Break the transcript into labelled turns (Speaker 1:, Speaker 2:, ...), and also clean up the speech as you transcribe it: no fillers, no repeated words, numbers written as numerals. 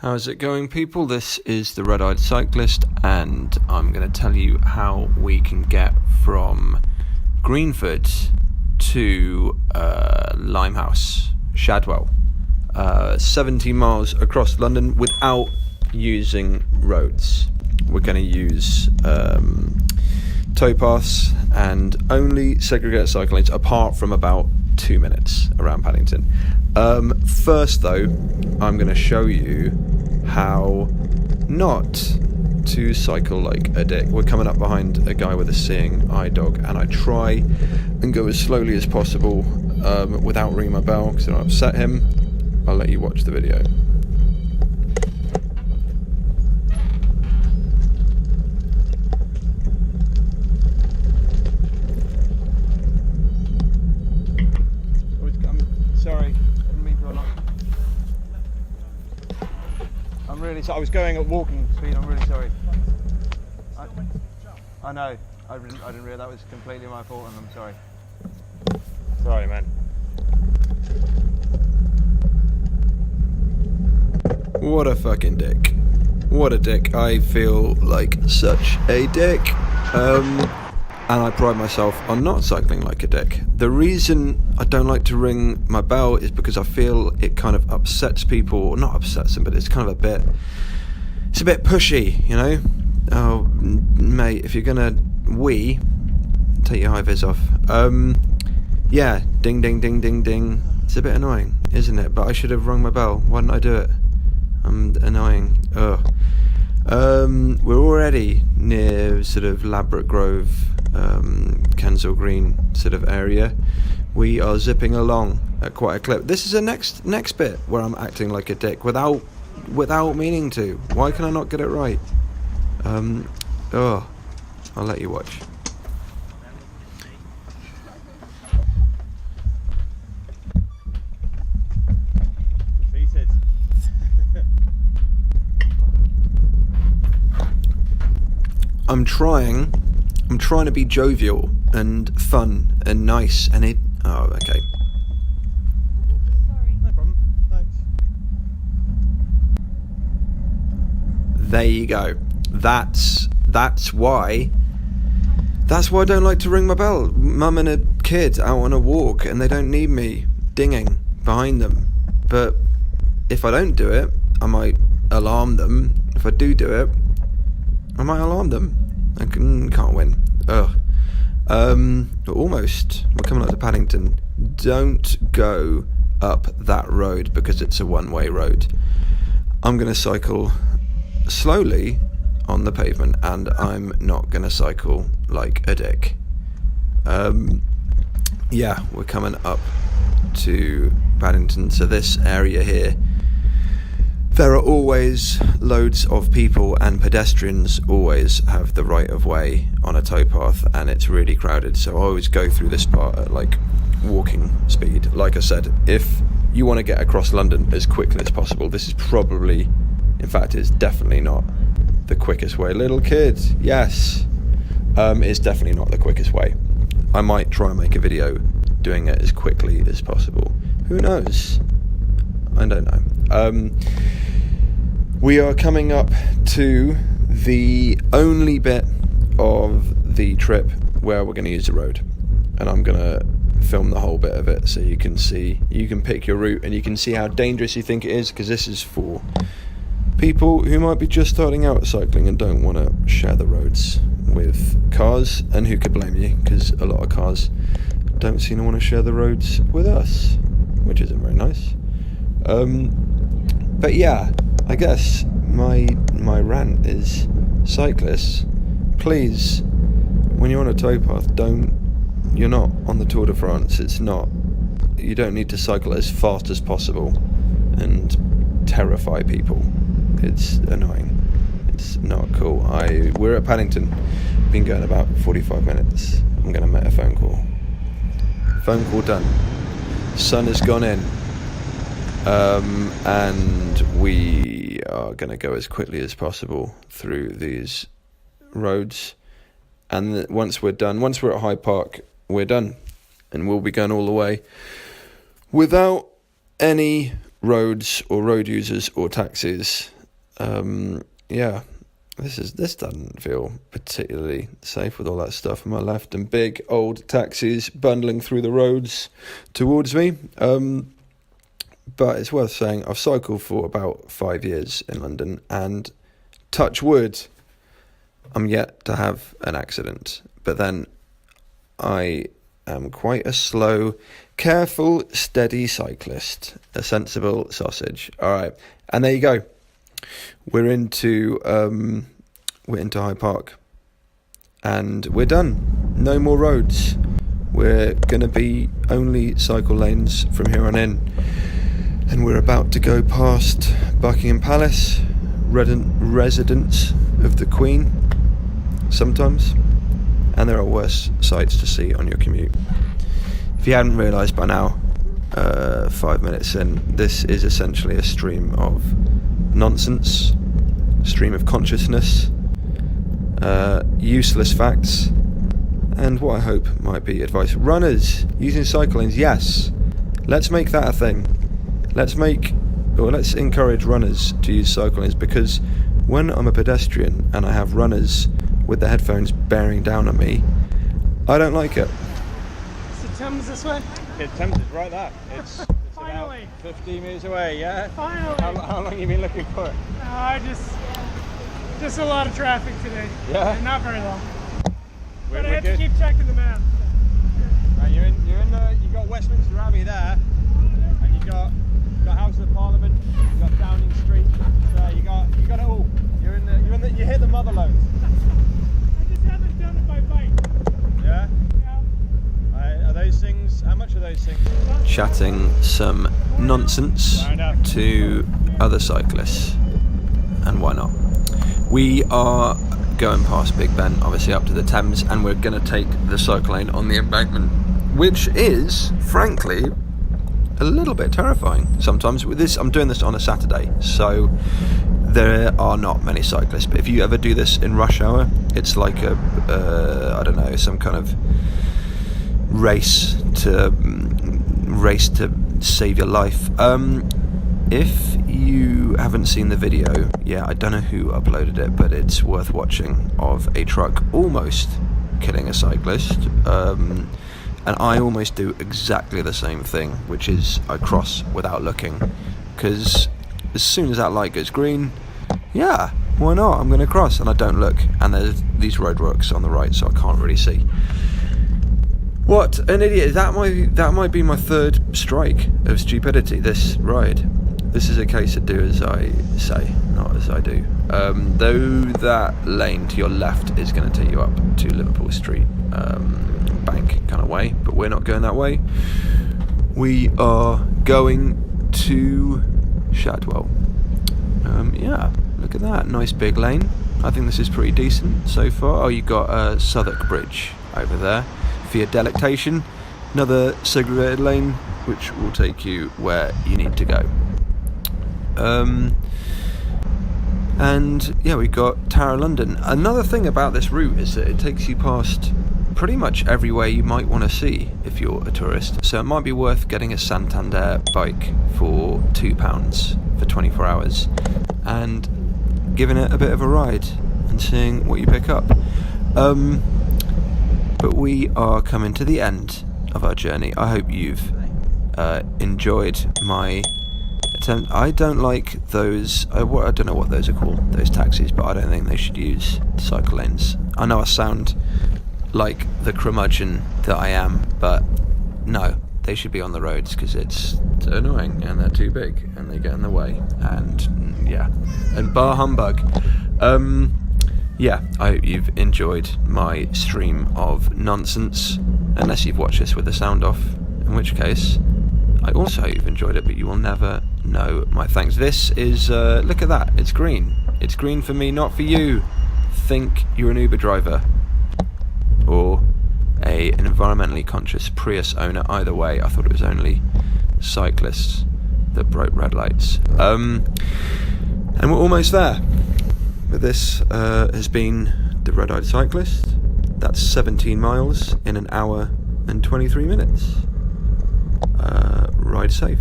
Speaker 1: How's it going, people? This is the Red-Eyed Cyclist, and I'm going to tell you how we can get from Greenford to Limehouse, Shadwell, 70 miles across London without using roads. We're going to use towpaths and only segregated cycle lanes, apart from about 2 minutes around Paddington. First though, I'm going to show you how not to cycle like a dick. We're coming up behind a guy with a seeing eye dog, and I try and go as slowly as possible without ringing my bell because I don't upset him. I'll let you watch the video. Sorry, I didn't mean to run off. I'm really sorry. I was going at walking speed. I'm really sorry. I know. I didn't realise that was completely my fault, and I'm sorry. Sorry, man. What a fucking dick. What a dick. I feel like such a dick. And I pride myself on not cycling like a dick. The reason I don't like to ring my bell is because I feel it kind of upsets people, or not upsets them, but it's kind of it's a bit pushy, you know? Oh, mate, if you're gonna wee, take your high vis off. Yeah, ding, ding, ding, ding, ding. It's a bit annoying, isn't it? But I should have rung my bell. Why didn't I do it? I'm annoying. Ugh. We're already near sort of Ladbroke Grove, Kensal Green sort of area. We are zipping along at quite a clip. This is the next bit where I'm acting like a dick without meaning to. Why can I not get it right? I'll let you watch. I'm trying to be jovial and fun and nice, and it... Oh, okay.
Speaker 2: Sorry. No problem. Thanks.
Speaker 1: There you go. That's why I don't like to ring my bell. Mum and a kid out on a walk, and they don't need me dinging behind them. But if I don't do it, I might alarm them. If I do it, I might alarm them. I can't win. Ugh. Almost. We're coming up to Paddington. Don't go up that road because it's a one-way road. I'm going to cycle slowly on the pavement, and I'm not going to cycle like a dick. Yeah, we're coming up to Paddington. So this area here, there are always loads of people, and pedestrians always have the right of way on a towpath, and it's really crowded. So I always go through this part at like walking speed. Like I said, if you want to get across London as quickly as possible, this is probably, in fact, it's definitely not the quickest way. Little kid, yes, it's definitely not the quickest way. I might try and make a video doing it as quickly as possible. Who knows? I don't know. We are coming up to the only bit of the trip where we're going to use the road, and I'm going to film the whole bit of it so you can pick your route, and you can see how dangerous you think it is, because this is for people who might be just starting out cycling and don't want to share the roads with cars, and who could blame you, because a lot of cars don't seem to want to share the roads with us, which isn't very nice. But yeah, I guess my rant is, cyclists, please, when you're on a towpath, you're not on the Tour de France. You don't need to cycle as fast as possible and terrify people. It's annoying. It's not cool. We're at Paddington. Been going about 45 minutes. I'm going to make a phone call. Phone call done. Sun has gone in. And we are going to go as quickly as possible through these roads. And once we're at Hyde Park, we're done. And we'll be going all the way without any roads or road users or taxis, yeah, this doesn't feel particularly safe with all that stuff on my left and big old taxis bundling through the roads towards me. But it's worth saying I've cycled for about 5 years in London, and touch wood, I'm yet to have an accident. But then I am quite a slow, careful, steady cyclist, a sensible sausage. All right, and there you go. We're into Hyde Park, and we're done. No more roads. We're going to be only cycle lanes from here on in, and we're about to go past Buckingham Palace, residence of the Queen, sometimes, and there are worse sights to see on your commute. If you hadn't realised by now, 5 minutes in, this is essentially a stream of nonsense, stream of consciousness, useless facts, and what I hope might be advice. Runners using cycle lanes, yes, let's make that a thing. Let's encourage runners to use cycle lanes, because when I'm a pedestrian and I have runners with the headphones bearing down on me, I don't like it.
Speaker 2: Is the Thames this way?
Speaker 3: The Thames is right there. It's
Speaker 2: Finally.
Speaker 3: about 50 metres away, yeah?
Speaker 2: Finally.
Speaker 3: How long have you been looking for it?
Speaker 2: Just a lot of traffic today.
Speaker 3: Yeah?
Speaker 2: Not very long.
Speaker 3: We're
Speaker 2: But I have
Speaker 3: good.
Speaker 2: to keep checking the map.
Speaker 3: Right, you got Westminster Abbey there, and you got House of Parliament, you got Downing Street, so you got it all. You hit the motherlode.
Speaker 2: I just haven't done it by bike.
Speaker 3: Yeah?
Speaker 2: Yeah.
Speaker 3: Are those things? How much are those things?
Speaker 1: Chatting some nonsense to other cyclists, and why not? We are going past Big Ben, obviously up to the Thames, and we're going to take the cycle lane on the Embankment, which is, frankly, a little bit terrifying sometimes. With this, I'm doing this on a Saturday, so there are not many cyclists, but if you ever do this in rush hour, it's like I don't know, some kind of race to save your life. If you haven't seen the video, I don't know who uploaded it, but it's worth watching, of a truck almost killing a cyclist. And I almost do exactly the same thing, which is I cross without looking, because as soon as that light goes green, why not? I'm going to cross, and I don't look, and there's these roadworks on the right, so I can't really see. What an idiot! That might be my third strike of stupidity this ride. This is a case of do as I say, not as I do. Though that lane to your left is going to take you up to Liverpool Street, bank kind of way, but we're not going that way. We are going to Shadwell. Look at that, nice big lane. I think this is pretty decent so far. Oh, you've got Southwark Bridge over there for your delectation. Another segregated lane, which will take you where you need to go. We've got Tower of London. Another thing about this route is that it takes you past pretty much everywhere you might want to see if you're a tourist, so it might be worth getting a Santander bike for £2 for 24 hours and giving it a bit of a ride and seeing what you pick up. But we are coming to the end of our journey. I hope you've enjoyed my attempt. I don't like those, I don't know what those are called, those taxis, but I don't think they should use cycle lanes. I know I sound like the curmudgeon that I am, but no, they should be on the roads, because it's annoying and they're too big and they get in the way, and bar humbug. I hope you've enjoyed my stream of nonsense, unless you've watched this with the sound off, in which case I also hope you've enjoyed it, but you will never know my thanks. This is, look at that, it's green. It's green for me, not for you. Think you're an Uber driver or an environmentally conscious Prius owner. Either way, I thought it was only cyclists that broke red lights. And we're almost there. But this has been the Red-Eyed Cyclist. That's 17 miles in an hour and 23 minutes. Ride safe.